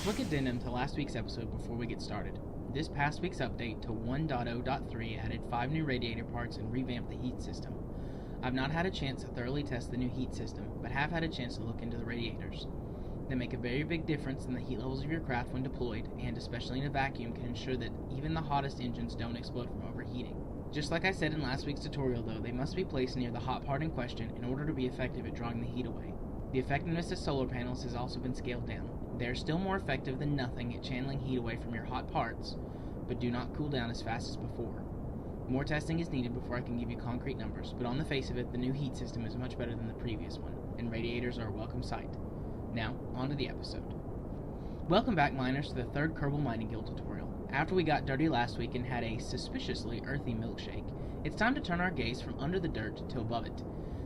Quick addendum to last week's episode before we get started. This past week's update to 1.0.3 added 5 new radiator parts and revamped the heat system. I've not had a chance to thoroughly test the new heat system, but have had a chance to look into the radiators. They make a very big difference in the heat levels of your craft when deployed, and especially in a vacuum can ensure that even the hottest engines don't explode from overheating. Just like I said in last week's tutorial though, they must be placed near the hot part in question in order to be effective at drawing the heat away. The effectiveness of solar panels has also been scaled down. They are still more effective than nothing at channeling heat away from your hot parts, but do not cool down as fast as before. More testing is needed before I can give you concrete numbers, but on the face of it, the new heat system is much better than the previous one, and radiators are a welcome sight. Now, on to the episode. Welcome back, miners, to the third Kerbal Mining Guild tutorial. After we got dirty last week and had a suspiciously earthy milkshake, it's time to turn our gaze from under the dirt to above it.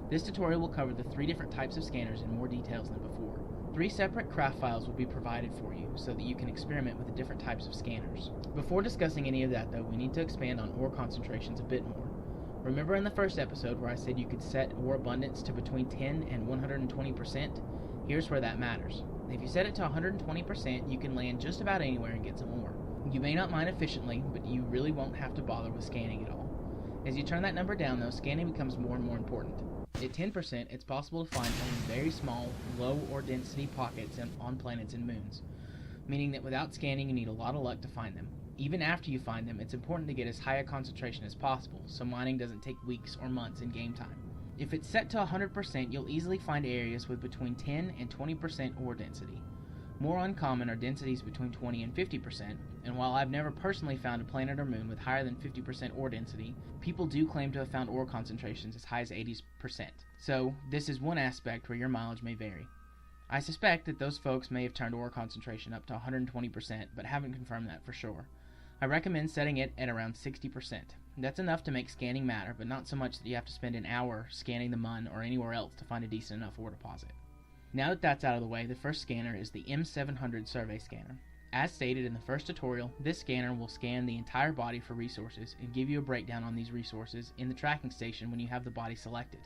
This tutorial will cover the 3 different types of scanners in more details than before. 3 separate craft files will be provided for you so that you can experiment with the different types of scanners. Before discussing any of that though, we need to expand on ore concentrations a bit more. Remember in the first episode where I said you could set ore abundance to between 10 and 120%? Here's where that matters. If you set it to 120%, you can land just about anywhere and get some ore. You may not mine efficiently, but you really won't have to bother with scanning at all. As you turn that number down though, scanning becomes more and more important. At 10%, it's possible to find only very small, low ore density pockets on planets and moons, meaning that without scanning you need a lot of luck to find them. Even after you find them, it's important to get as high a concentration as possible, so mining doesn't take weeks or months in game time. If it's set to 100%, you'll easily find areas with between 10 and 20% ore density. More uncommon are densities between 20 and 50%, and while I've never personally found a planet or moon with higher than 50% ore density, people do claim to have found ore concentrations as high as 80%. So, this is one aspect where your mileage may vary. I suspect that those folks may have turned ore concentration up to 120%, but haven't confirmed that for sure. I recommend setting it at around 60%. That's enough to make scanning matter, but not so much that you have to spend an hour scanning the Mun or anywhere else to find a decent enough ore deposit. Now that that's out of the way, the first scanner is the M700 survey scanner. As stated in the first tutorial, this scanner will scan the entire body for resources and give you a breakdown on these resources in the tracking station when you have the body selected.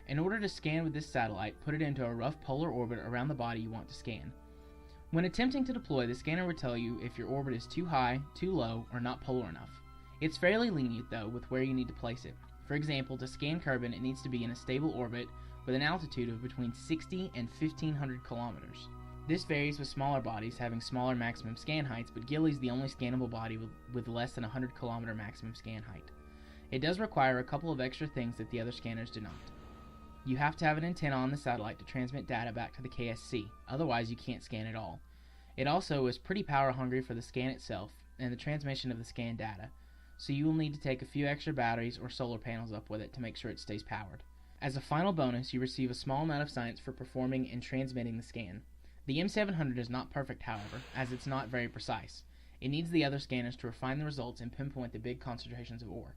In order to scan with this satellite, put it into a rough polar orbit around the body you want to scan. When attempting to deploy, the scanner will tell you if your orbit is too high, too low, or not polar enough. It's fairly lenient though with where you need to place it. For example, to scan Kerbin, it needs to be in a stable orbit with an altitude of between 60 and 1500 kilometers. This varies with smaller bodies having smaller maximum scan heights, but Gilly's the only scannable body with less than 100 kilometer maximum scan height. It does require a couple of extra things that the other scanners do not. You have to have an antenna on the satellite to transmit data back to the KSC, otherwise you can't scan at all. It also is pretty power hungry for the scan itself and the transmission of the scan data, so you will need to take a few extra batteries or solar panels up with it to make sure it stays powered. As a final bonus, you receive a small amount of science for performing and transmitting the scan. The M700 is not perfect, however, as it's not very precise. It needs the other scanners to refine the results and pinpoint the big concentrations of ore.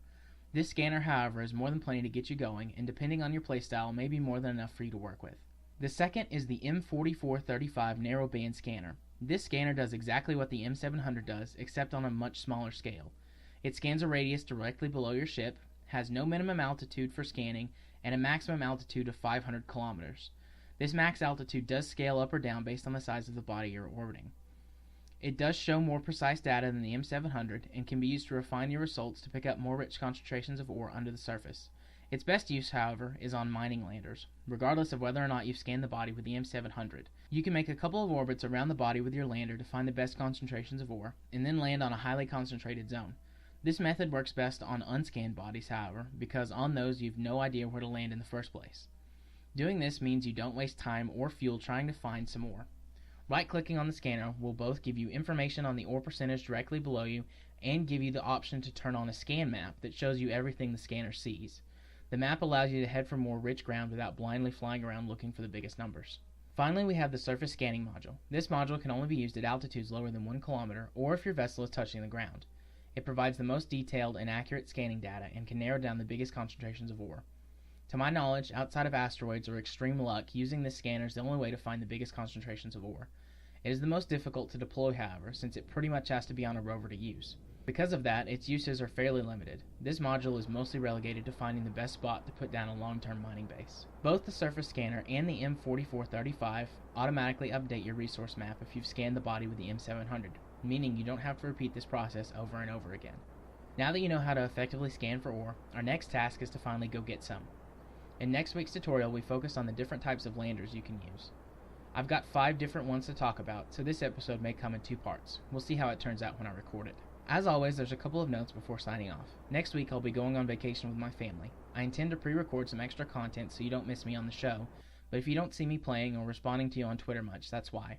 This scanner, however, is more than plenty to get you going, and depending on your playstyle, may be more than enough for you to work with. The second is the M4435 narrowband scanner. This scanner does exactly what the M700 does, except on a much smaller scale. It scans a radius directly below your ship, has no minimum altitude for scanning, and a maximum altitude of 500 kilometers. This max altitude does scale up or down based on the size of the body you're orbiting. It does show more precise data than the M700 and can be used to refine your results to pick up more rich concentrations of ore under the surface. Its best use, however, is on mining landers, regardless of whether or not you've scanned the body with the M700. You can make a couple of orbits around the body with your lander to find the best concentrations of ore, and then land on a highly concentrated zone. This method works best on unscanned bodies, however, because on those you've no idea where to land in the first place. Doing this means you don't waste time or fuel trying to find some ore. Right-clicking on the scanner will both give you information on the ore percentage directly below you and give you the option to turn on a scan map that shows you everything the scanner sees. The map allows you to head for more rich ground without blindly flying around looking for the biggest numbers. Finally, we have the surface scanning module. This module can only be used at altitudes lower than 1 kilometer or if your vessel is touching the ground. It provides the most detailed and accurate scanning data and can narrow down the biggest concentrations of ore. To my knowledge, outside of asteroids or extreme luck, using this scanner is the only way to find the biggest concentrations of ore. It is the most difficult to deploy, however, since it pretty much has to be on a rover to use. Because of that, its uses are fairly limited. This module is mostly relegated to finding the best spot to put down a long-term mining base. Both the surface scanner and the M4435 automatically update your resource map if you've scanned the body with the M700, meaning you don't have to repeat this process over and over again. Now that you know how to effectively scan for ore, our next task is to finally go get some. In next week's tutorial, we focus on the different types of landers you can use. I've got 5 different ones to talk about, so this episode may come in 2 parts. We'll see how it turns out when I record it. As always, there's a couple of notes before signing off. Next week, I'll be going on vacation with my family. I intend to pre-record some extra content so you don't miss me on the show, but if you don't see me playing or responding to you on Twitter much, that's why.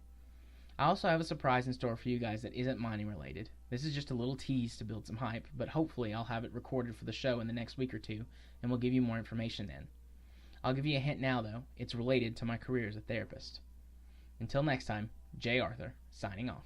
I also have a surprise in store for you guys that isn't mining related. This is just a little tease to build some hype, but hopefully I'll have it recorded for the show in the next week or 2, and we'll give you more information then. I'll give you a hint now, though. It's related to my career as a therapist. Until next time, J. Arthur, signing off.